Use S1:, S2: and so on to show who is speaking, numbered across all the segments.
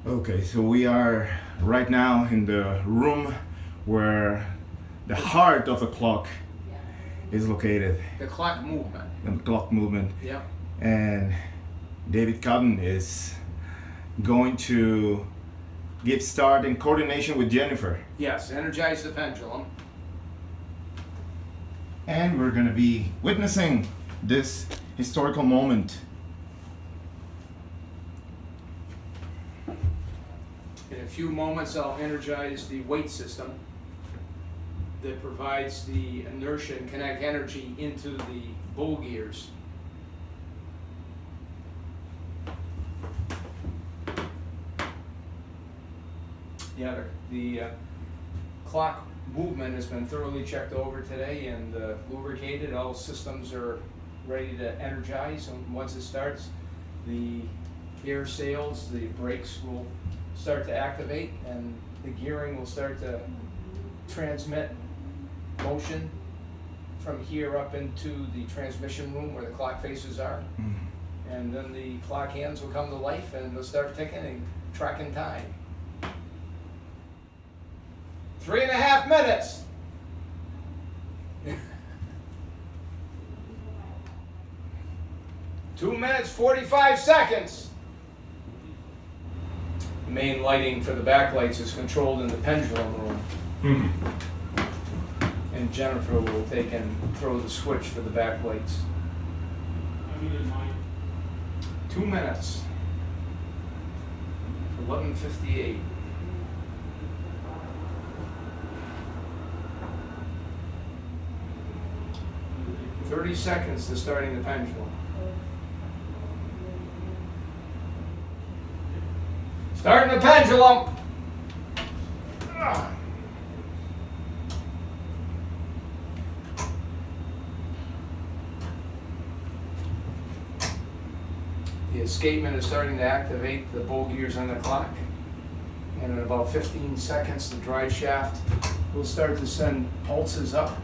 S1: Okay, so we are right now in the room where the heart of the clock is located.
S2: The clock movement.
S1: The clock movement.
S2: Yeah.
S1: And David Cotton is going to give start in coordination with Jennifer.
S2: Yes, energize the pendulum.
S1: And we're going to be witnessing this historical moment.
S2: In a few moments, I'll energize the weight system that provides the inertia and kinetic energy into the bull gears. Yeah, the clock movement has been thoroughly checked over today and lubricated. All systems are ready to energize, and once it starts, the gear sails, the brakes will start to activate, and the gearing will start to transmit motion from here up into the transmission room where the clock faces are. And then the clock hands will come to life and they'll start ticking and tracking time. 3.5 minutes. 2 minutes, 45 seconds. The main lighting for the backlights is controlled in the pendulum room. And Jennifer will take and throw the switch for the backlights. 2 minutes. 11:58. "30 seconds to starting the pendulum. Starting the pendulum. The escapement is starting to activate the bull gears on the clock. And in about 15 seconds, the drive shaft will start to send pulses up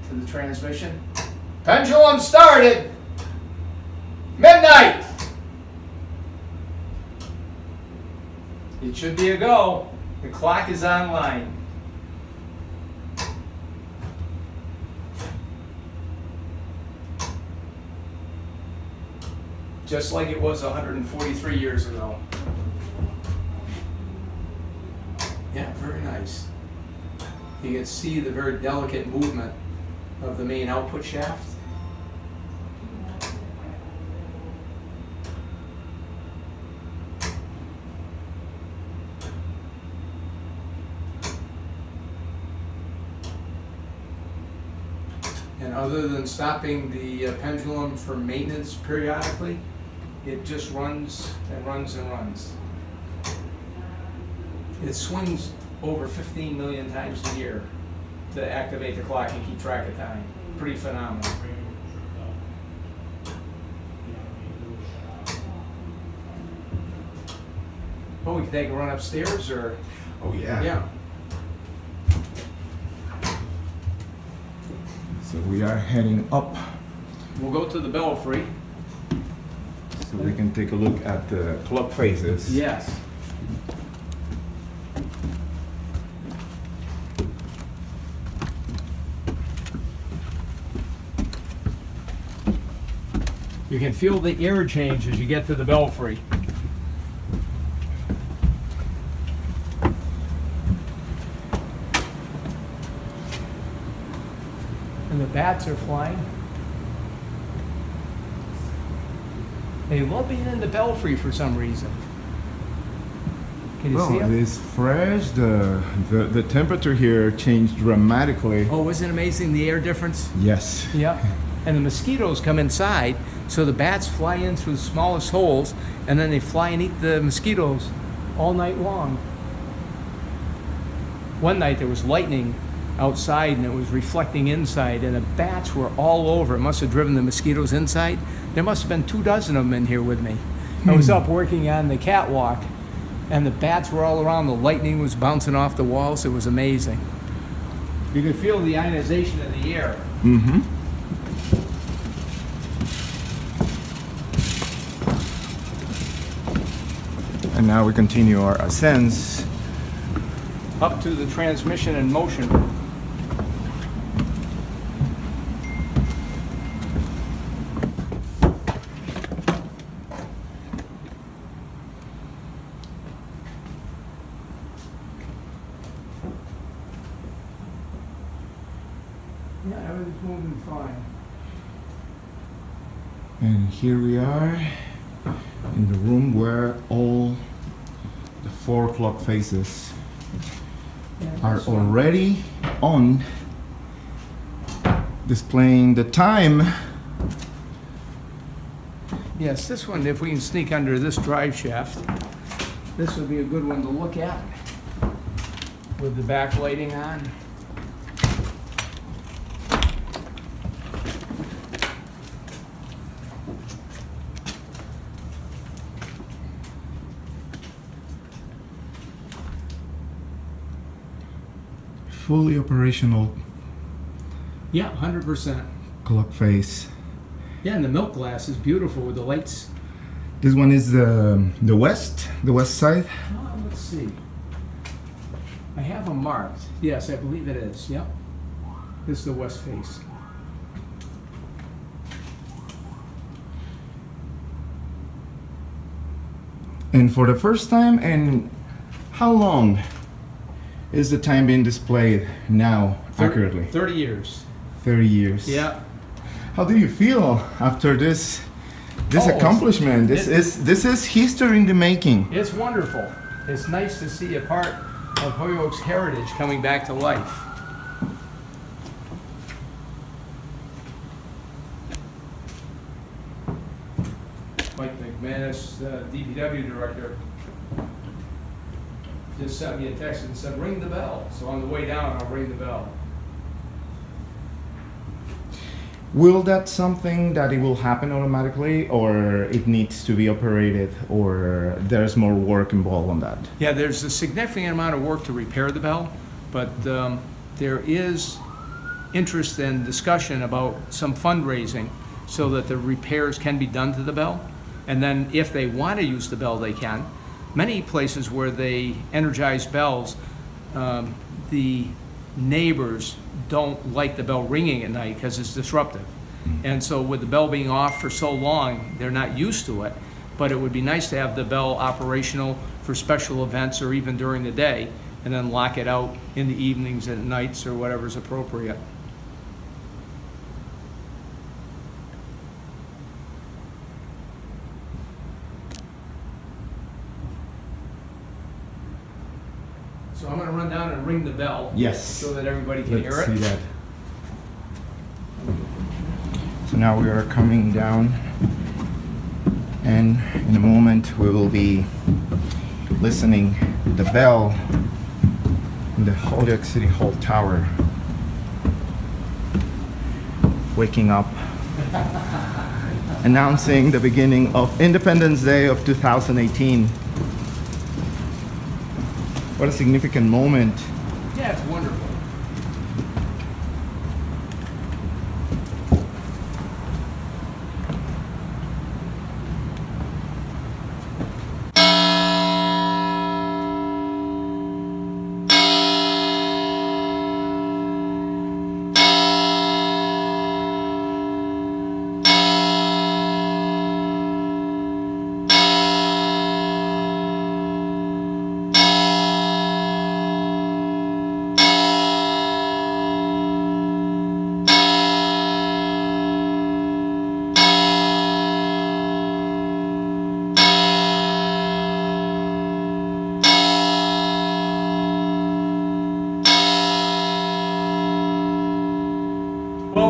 S2: to the transmission. Pendulum started. Midnight. It should be a go. The clock is online. Just like it was 143 years ago. Yeah, very nice. You can see the very delicate movement of the main output shaft. And other than stopping the pendulum for maintenance periodically, it just runs and runs and runs. It swings over 15 million times a year to activate the clock and keep track of time. Pretty phenomenal. Oh, we can take a run upstairs, or?
S1: Oh yeah.
S2: Yeah.
S1: So we are heading up
S2: We'll go to the belfry.
S1: so we can take a look at the clock faces.
S2: Yes. You can feel the air change as you get to the belfry. And the bats are flying. They love being in the belfry for some reason. Can you see
S1: Well, it
S2: them?
S1: is fresh. The temperature here changed dramatically.
S2: Oh, isn't it amazing the air difference?
S1: Yes.
S2: Yeah. And the mosquitoes come inside, so the bats fly in through the smallest holes, and then they fly and eat the mosquitoes all night long. One night there was lightning outside and it was reflecting inside, and the bats were all over. It must have driven the mosquitoes inside. There must have been 24 of them in here with me. I was up working on the catwalk, and the bats were all around. The lightning was bouncing off the walls. It was amazing. You could feel the ionization of the air.
S1: Mm-hmm. And now we continue our ascents.
S2: Up to the transmission and motion room. Yeah, everything's moving fine.
S1: And here we are in the room where all the 4 o'clock faces are already on, displaying the time.
S2: Yes, this one, if we can sneak under this drive shaft, this would be a good one to look at with the backlighting on.
S1: Fully operational
S2: Yeah, 100%.
S1: clock face.
S2: Yeah, and the milk glass is beautiful with the lights.
S1: This one is the west side.
S2: Let's see. I have them marked. Yes, I believe it is. Yep. This is the west face.
S1: And for the first time, and how long is the time being displayed now accurately?
S2: 30 years.
S1: 30 years.
S2: Yeah.
S1: How do you feel after this
S2: Oh,
S1: accomplishment? This is history in the making.
S2: It's wonderful. It's nice to see a part of Holyoke's heritage coming back to life. Mike McManus, DPW director, just sent me a text and said, ring the bell. So on the way down, I'll ring the bell.
S1: Will that something that it will happen automatically, or it needs to be operated, or there's more work involved on that?
S2: Yeah, there's a significant amount of work to repair the bell, but there is interest and discussion about some fundraising so that the repairs can be done to the bell. And then if they want to use the bell, they can. Many places where they energize bells, the neighbors don't like the bell ringing at night because it's disruptive. And so with the bell being off for so long, they're not used to it. But it would be nice to have the bell operational for special events or even during the day, and then lock it out in the evenings and nights or whatever's appropriate. So I'm going to run down and ring the bell.
S1: Yes.
S2: So that everybody can hear
S1: Let's
S2: it.
S1: see that. So now we are coming down, and in a moment we will be listening to the bell in the Holyoke City Hall Tower, waking up, announcing the beginning of Independence Day of 2018. What a significant moment.
S2: Yeah, it's wonderful.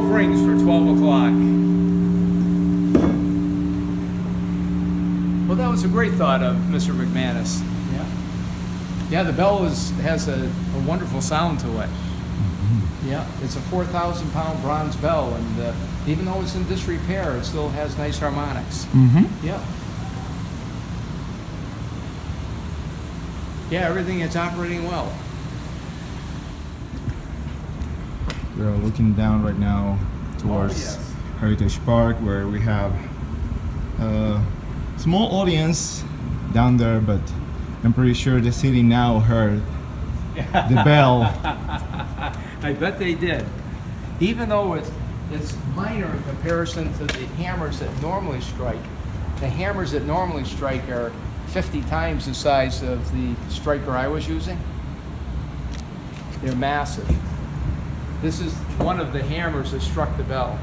S2: Rings for 12 o'clock. Well, that was a great thought of Mr. McManus. Yeah. Yeah, the bell has a wonderful sound to it. Yeah, it's a 4,000-pound bronze bell, and even though it's in disrepair, it still has nice harmonics.
S1: Mm-hmm.
S2: Yeah. Yeah, everything is operating well.
S1: We're looking down right now towards
S2: yes.
S1: Heritage Park, where we have a small audience down there, but I'm pretty sure the city now heard the bell.
S2: I bet they did. Even though it's minor in comparison to the hammers that normally strike. The hammers that normally strike are 50 times the size of the striker I was using. They're massive. This is one of the hammers that struck the bell.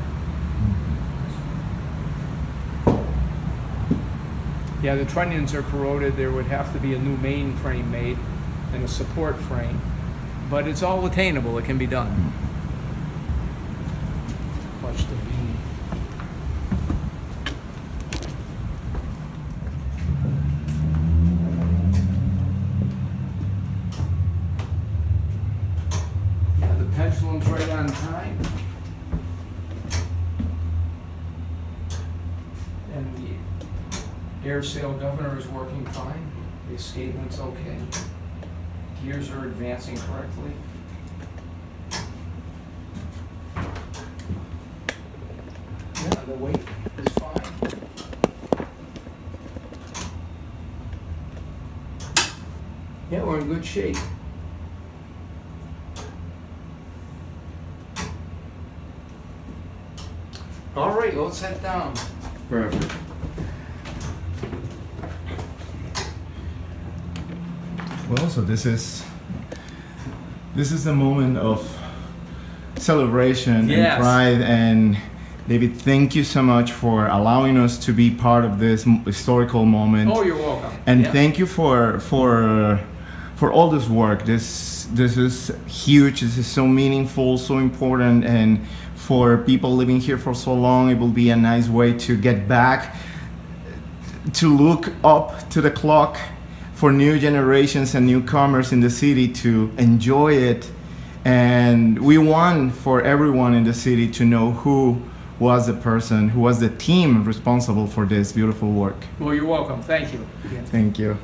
S2: Yeah, the trunnions are corroded. There would have to be a new main frame made and a support frame. But it's all attainable. It can be done. Watch the beam. Yeah, the pendulum's right on time. And the air sail governor is working fine. The escapement's okay. Gears are advancing correctly. Yeah, the weight is fine. Yeah, we're in good shape. All right, let's head down.
S1: Perfect. Well, so this is the moment of celebration
S2: Yes.
S1: and pride. And David, thank you so much for allowing us to be part of this historical moment.
S2: Oh, you're welcome.
S1: And
S2: Yeah.
S1: thank you for all this work. This is huge. This is so meaningful, so important, and for people living here for so long, it will be a nice way to get back, to look up to the clock for new generations and newcomers in the city to enjoy it. And we want for everyone in the city to know who was the person, who was the team responsible for this beautiful work.
S2: Well, you're welcome. Thank you.
S1: Thank you.